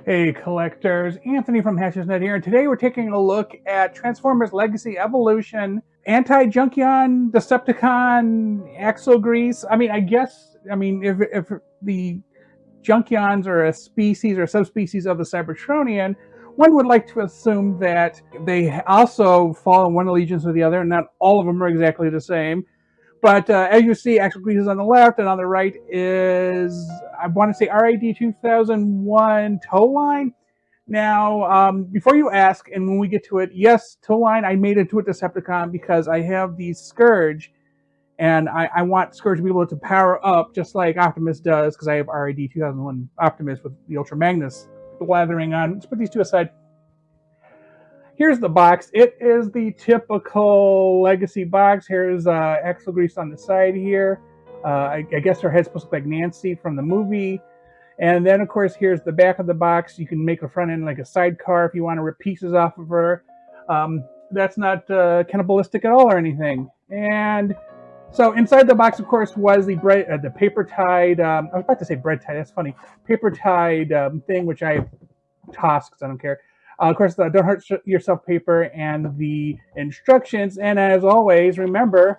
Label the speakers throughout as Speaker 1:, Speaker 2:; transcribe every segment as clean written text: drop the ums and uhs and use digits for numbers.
Speaker 1: Hey collectors, Anthony from HNE here, and today we're taking a look at Transformers Legacy Evolution, Anti-Junkion Decepticon Axelgrease. If the Junkions are a species or subspecies of the Cybertronian, one would like to assume that they also fall in one allegiance or the other, and not all of them are exactly the same. But as you see, Axelgrease is on the left, and on the right is, I want to say, RAD 2001 tow line. Now, before you ask, and when we get to it, yes, tow line, I made it to a Decepticon because I have the Scourge, and I want Scourge to be able to power up just like Optimus does, because I have RAD 2001 Optimus with the Ultra Magnus blathering on. Let's put these two aside. Here's the box. It is the typical Legacy box. Here's Axelgrease on the side here. I guess her head's supposed to look like Nancy from the movie. And then, of course, here's the back of the box. You can make the front end like a sidecar if you want to rip pieces off of her. That's not cannibalistic at all or anything. And so inside the box, of course, was the paper-tied, I was about to say bread-tied, that's funny, paper-tied thing, which I tossed because I don't care. Of course, the Don't Hurt Yourself paper and the instructions. And as always, remember,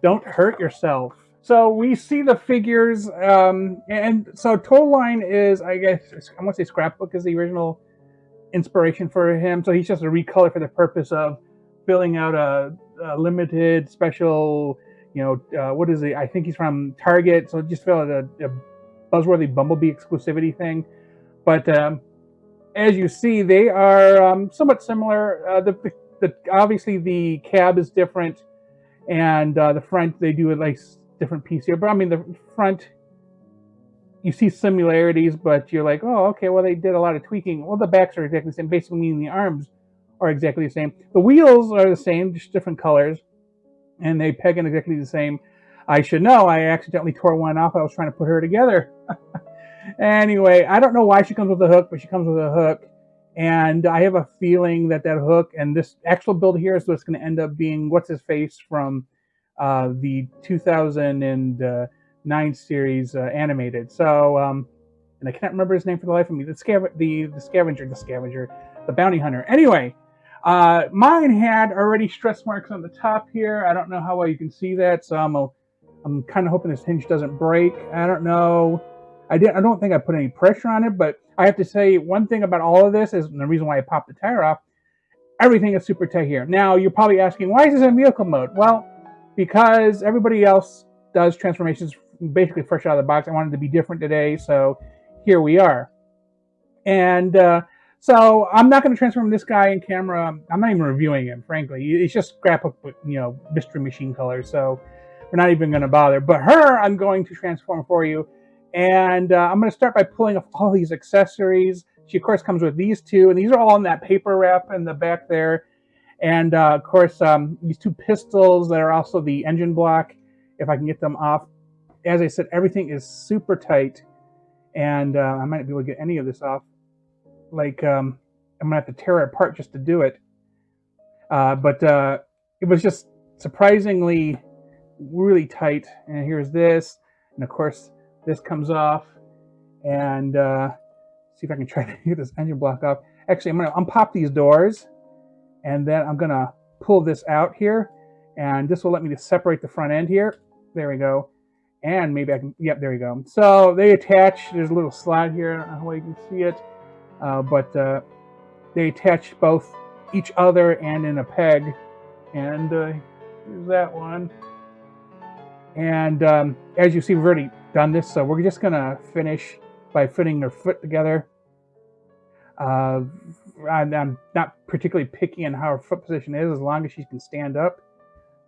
Speaker 1: don't hurt yourself. So we see the figures, and so tow line is, I guess, I want to say Scrapbook is the original inspiration for him. So he's just a recolor for the purpose of filling out a limited special, what is it? I think he's from Target, so just fill out a Buzzworthy Bumblebee exclusivity thing. But as you see, they are somewhat similar. Obviously the cab is different, and the front, they do it like different piece here. But I mean, the front, you see similarities, but you're like, oh, okay, well, they did a lot of tweaking. Well, the backs are exactly the same, basically meaning the arms are exactly the same. The wheels are the same, just different colors, and they peg in exactly the same. I should know, I accidentally tore one off. I was trying to put her together. Anyway, I don't know why she comes with a hook, but she comes with a hook. And I have a feeling that hook and this actual build here is what's going to end up being what's-his-face from the 2009 series animated. So, and I can't remember his name for the life of me. The bounty hunter. Anyway, mine had already stress marks on the top here. I don't know how well you can see that, so I'm kind of hoping this hinge doesn't break. I don't know. I don't think I put any pressure on it, but I have to say one thing about all of this is, and the reason why I popped the tire off, everything is super tight here. Now, you're probably asking, why is this in vehicle mode? Well, because everybody else does transformations basically fresh out of the box. I wanted to be different today, so here we are. And so I'm not going to transform this guy in camera. I'm not even reviewing him, frankly. It's just scrapbook with, mystery machine colors, so we're not even going to bother. But her, I'm going to transform for you. And I'm going to start by pulling off all these accessories. She, of course, comes with these two, and these are all in that paper wrap in the back there. And, of course, these two pistols that are also the engine block, if I can get them off. As I said, everything is super tight, and I might not be able to get any of this off. Like, I'm going to have to tear it apart just to do it. But it was just surprisingly really tight. And here's this, and, of course, this comes off, and see if I can try to get this engine block off. Actually, I'm going to unpop these doors, and then I'm going to pull this out here, and this will let me just separate the front end here. There we go. And maybe I can, yep, there we go. So they attach, there's a little slot here. I don't know how you can see it, but they attach both each other and in a peg. And here's that one. And as you see, we've already done this, so we're just gonna finish by fitting her foot together. I'm not particularly picky on how her foot position is, as long as she can stand up.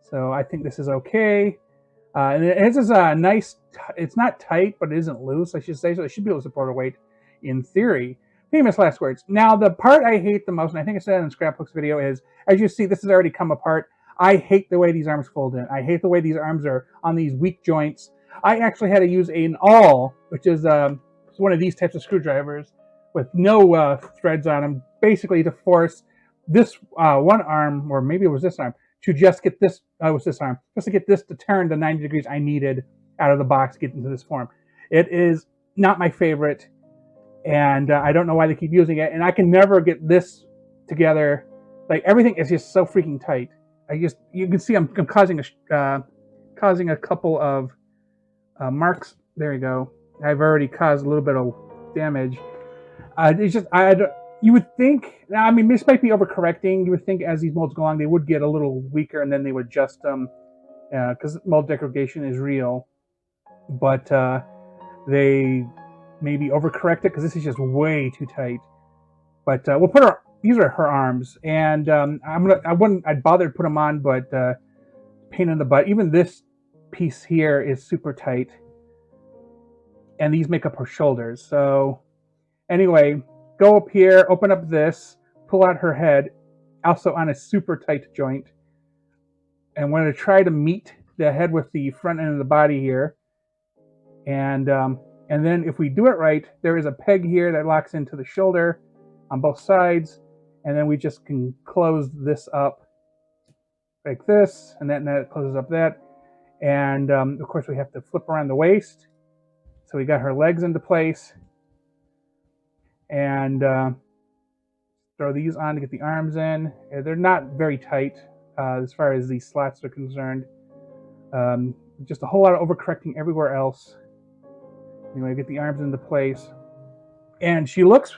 Speaker 1: So I think this is okay. And this is a nice, it's not tight, but it isn't loose, I should say, so it should be able to support her weight in theory. Famous last words. Now, the part I hate the most, and I think I said it in Scrapbook's video, is, as you see, this has already come apart. I hate the way these arms fold in. I hate the way these arms are on these weak joints. I actually had to use an awl, which is one of these types of screwdrivers with no threads on them, basically to force this one arm, or maybe it was this arm, to just get this, it was this arm, just to get this to turn the 90 degrees I needed out of the box to get into this form. It is not my favorite. and I don't know why they keep using it. And I can never get this together. Like, everything is just so freaking tight. You can see I'm causing a couple of marks. There you go. I've already caused a little bit of damage. It's just you would think. I mean, this might be overcorrecting. You would think as these molds go along, they would get a little weaker, and then they would adjust them because mold degradation is real. But they maybe overcorrect it because this is just way too tight. But we'll put these are her arms, and I'd bother to put them on, but pain in the butt. Even this piece here is super tight, and these make up her shoulders. So anyway, go up here, open up this, pull out her head, also on a super tight joint, and we're going to try to meet the head with the front end of the body here, and then if we do it right, there is a peg here that locks into the shoulder on both sides, and then we just can close this up like this, and that closes up that. And of course we have to flip around the waist. So we got her legs into place, and throw these on to get the arms in. They're not very tight as far as these slots are concerned. Just a whole lot of overcorrecting everywhere else. Anyway, get the arms into place, and she looks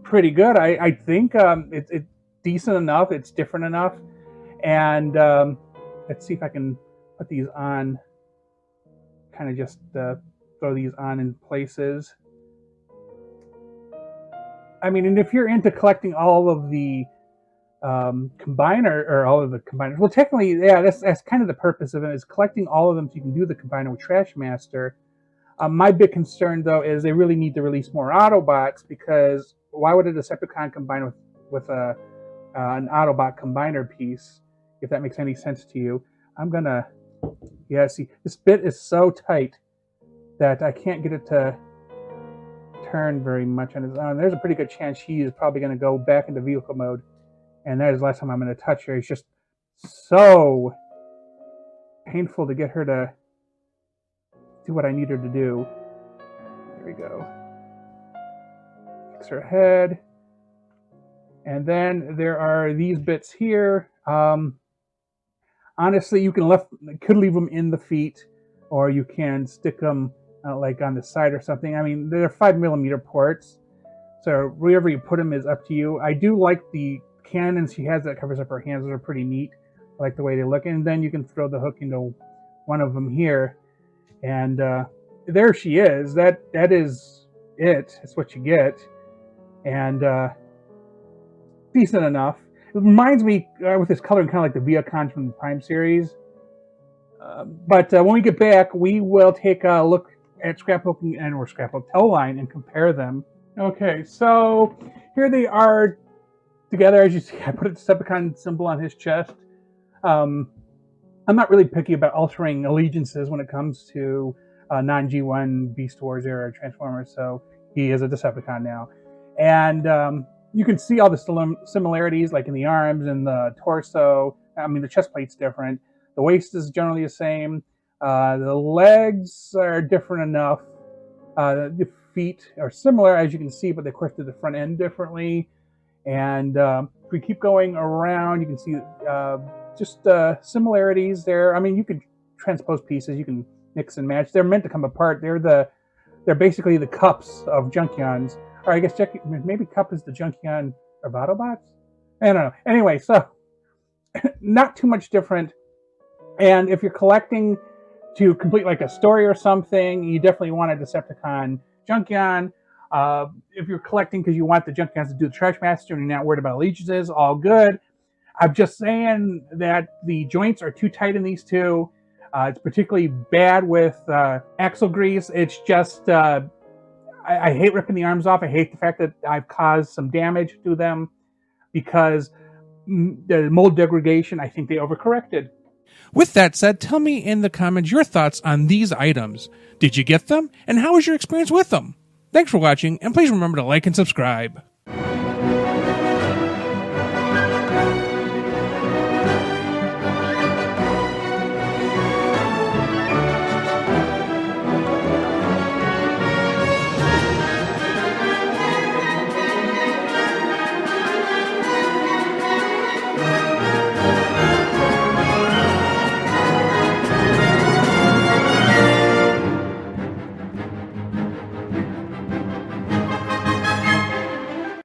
Speaker 1: pretty good. I think it's decent enough. It's different enough. And let's see if I can put these on. Kind of just throw these on in places. I mean, and if you're into collecting all of the combiner or all of the combiners, well, technically, yeah, that's kind of the purpose of it, is collecting all of them so you can do the combiner with Trash Master. My big concern, though, is they really need to release more Autobots, because why would a Decepticon combine with an Autobot combiner piece, if that makes any sense to you? I'm gonna, yeah, see, this bit is so tight that I can't get it to turn very much on its own. There's a pretty good chance she is probably going to go back into vehicle mode, and that is the last time I'm going to touch her. It's just so painful to get her to do what I need her to do. There we go. Fix her head. And then there are these bits here. Honestly, you could leave them in the feet, or you can stick them like on the side or something. I mean, they're 5mm ports, so wherever you put them is up to you. I do like the cannons she has that covers up her hands. Those are pretty neat. I like the way they look. And then you can throw the hook into one of them here, and there she is. That is it. That's what you get, and decent enough. It reminds me with this coloring kind of like the Viacons from the Prime series. But when we get back, we will take a look at Scrapbooking or Scrapbook Teleline and compare them. Okay, so here they are together. As you see, I put a Decepticon symbol on his chest. I'm not really picky about altering allegiances when it comes to non-G1 Beast Wars era Transformers, so he is a Decepticon now. And you can see all the similarities, like in the arms and the torso. I mean, the chest plate's different. The waist is generally the same. The legs are different enough. The feet are similar, as you can see, but they, of course, do the front end differently. And if we keep going around, you can see just similarities there. I mean, you can transpose pieces. You can mix and match. They're meant to come apart. They're basically the cups of Junkions. Or I guess maybe Cup is the Junkion of Autobots? I don't know. Anyway, so not too much different. And if you're collecting to complete like a story or something, you definitely want a Decepticon Junkion. If you're collecting because you want the Junkions to do the Trash Master and you're not worried about allegiances, all good. I'm just saying that the joints are too tight in these two. It's particularly bad with Axelgrease. It's just... I hate ripping the arms off. I hate the fact that I've caused some damage to them because the mold degradation, I think they overcorrected.
Speaker 2: With that said, tell me in the comments your thoughts on these items. Did you get them? And how was your experience with them? Thanks for watching, and please remember to like and subscribe.